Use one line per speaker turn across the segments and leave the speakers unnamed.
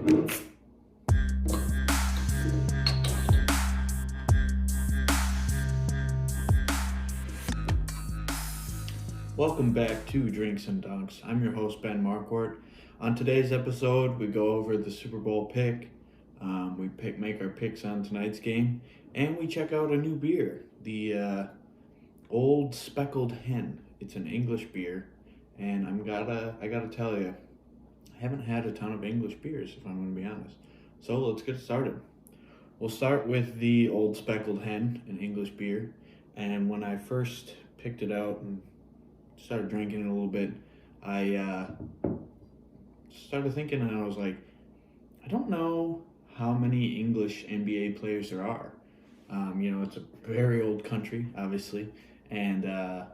Welcome back to Drinks and Dunks. I'm your host, Ben Marquardt. On today's episode, we go over the Super Bowl pick. Make our picks on tonight's game, and we check out a new beer, the Old Speckled Hen. It's an English beer, and I gotta tell you, I haven't had a ton of English beers, if I'm going to be honest. So let's get started. We'll start with the Old Speckled Hen, an English beer, and when I first picked it out and started drinking it a little bit, I started thinking, and I was like, I don't know how many English NBA players there are. It's a very old country, obviously, and I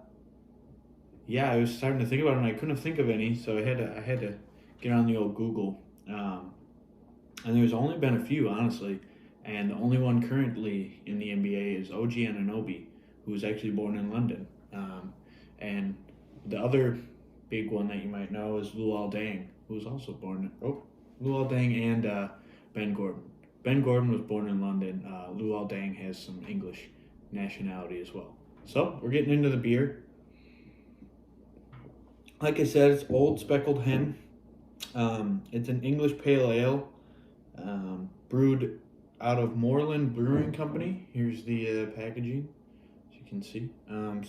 was starting to think about it, and I couldn't think of any, so I had to get on the old Google, and there's only been a few, honestly, and the only one currently in the NBA is OG Anunoby, who was actually born in London, and the other big one that you might know is Luol Deng, who was also born. Luol Deng and Ben Gordon. Ben Gordon was born in London. Luol Deng has some English nationality as well. So we're getting into the beer. Like I said, it's Old Speckled Hen. It's an English pale ale, brewed out of Moreland Brewing Company. Here's the packaging, as you can see. We're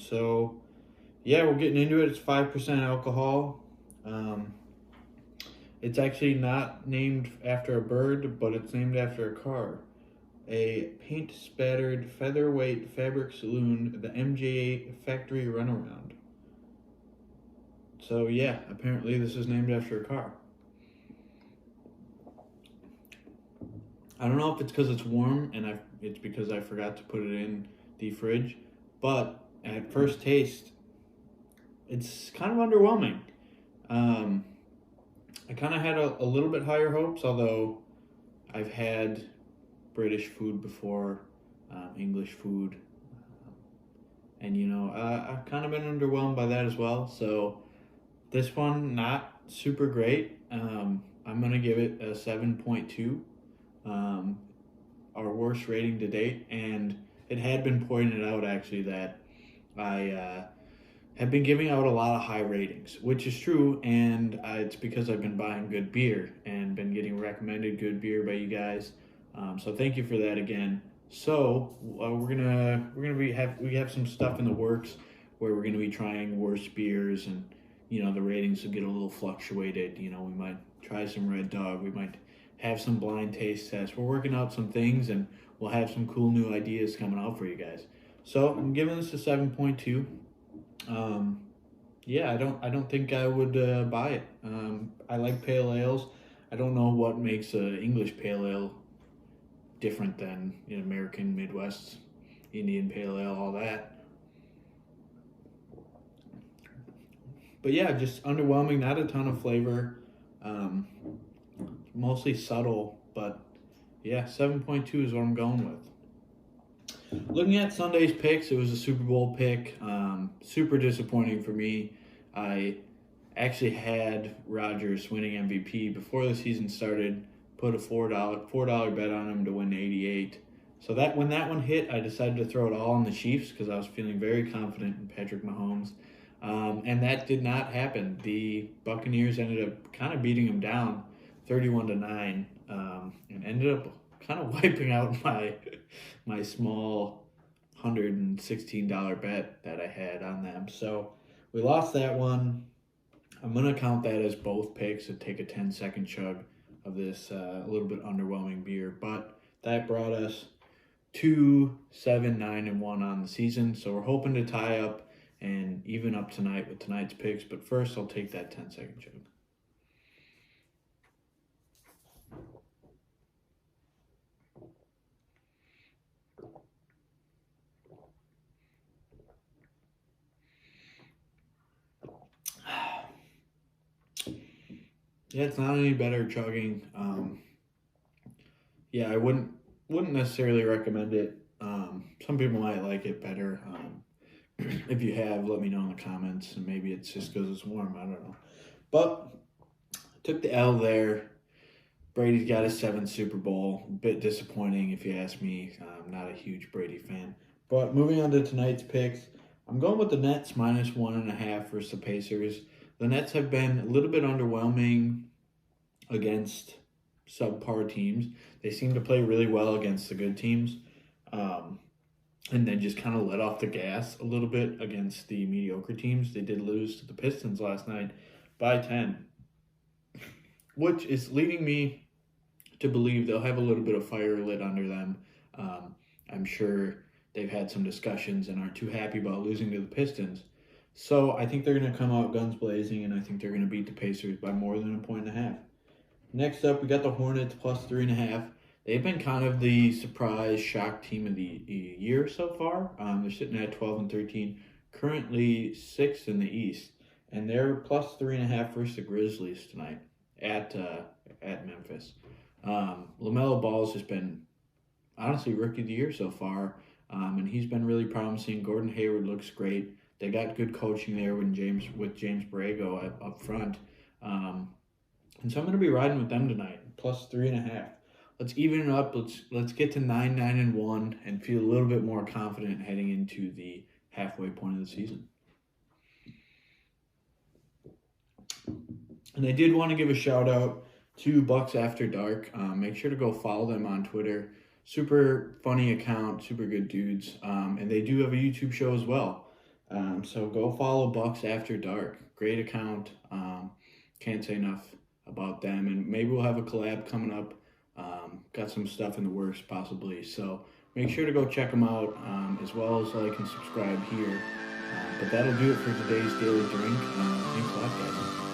getting into it. It's 5% alcohol. It's actually not named after a bird, but it's named after a car. A paint-spattered featherweight fabric saloon, the MJ Factory Runaround. So yeah, apparently this is named after a car. I don't know if it's because it's warm and it's because I forgot to put it in the fridge, but at first taste, it's kind of underwhelming. I kind of had a little bit higher hopes, although I've had British food before, English food, and I've kind of been underwhelmed by that as well. So this one, not super great. I'm going to give it a 7.2, our worst rating to date, and it had been pointed out actually that I have been giving out a lot of high ratings, which is true, and it's because I've been buying good beer and been getting recommended good beer by you guys. So thank you for that again. So we have some stuff in the works where we're gonna be trying worse beers, and the ratings will get a little fluctuated. We might try some Red Dog, we might have some blind taste tests. We're working out some things, and we'll have some cool new ideas coming out for you guys. So I'm giving this a 7.2. I don't think I would buy it. I like pale ales. I don't know what makes an English pale ale different than American Midwest, Indian pale ale, all that. But yeah, just underwhelming. Not a ton of flavor. Mostly subtle, but yeah, 7.2 is what I'm going with. Looking at Sunday's picks, it was a Super Bowl pick. Super disappointing for me. I actually had Rodgers winning MVP before the season started. Put a $4 bet on him to win 88. So when that one hit, I decided to throw it all on the Chiefs because I was feeling very confident in Patrick Mahomes. And that did not happen. The Buccaneers ended up kind of beating him down, 31-9, and ended up kind of wiping out my small $116 bet that I had on them. So we lost that one. I'm going to count that as both picks and take a 10-second chug of this a little bit underwhelming beer. But that brought us to 7-9-1 on the season. So we're hoping to tie up and even up tonight with tonight's picks. But first, I'll take that 10-second chug. Yeah, it's not any better chugging. I wouldn't necessarily recommend it. Some people might like it better. If you have, let me know in the comments. And maybe it's just because it's warm. I don't know. But took the L there. Brady's got his 7th Super Bowl. A bit disappointing if you ask me. I'm not a huge Brady fan. But moving on to tonight's picks, I'm going with the Nets minus 1.5 versus the Pacers. The Nets have been a little bit underwhelming against subpar teams. They seem to play really well against the good teams. And then just kind of let off the gas a little bit against the mediocre teams. They did lose to the Pistons last night by 10, which is leading me to believe they'll have a little bit of fire lit under them. I'm sure they've had some discussions and aren't too happy about losing to the Pistons. So I think they're going to come out guns blazing, and I think they're going to beat the Pacers by more than 1.5. Next up, we got the Hornets plus 3.5. They've been kind of the surprise shock team of the year so far. They're sitting at 12-13, currently 6th in the East, and they're plus 3.5 versus the Grizzlies tonight at Memphis. LaMelo Ball's just been honestly rookie of the year so far, and he's been really promising. Gordon Hayward looks great. They got good coaching there with James Borrego up front, and so I'm going to be riding with them tonight plus 3.5. Let's even it up. Let's get to 9-1 and feel a little bit more confident heading into the halfway point of the season. And I did want to give a shout out to Bucks After Dark. Make sure to go follow them on Twitter. Super funny account, super good dudes. And they do have a YouTube show as well. So go follow Bucks After Dark. Great account. Can't say enough about them. And maybe we'll have a collab coming up. Got some stuff in the works possibly. So make sure to go check them out, as well as like and subscribe here. But that'll do it for today's Daily Drink. Thanks a lot, guys.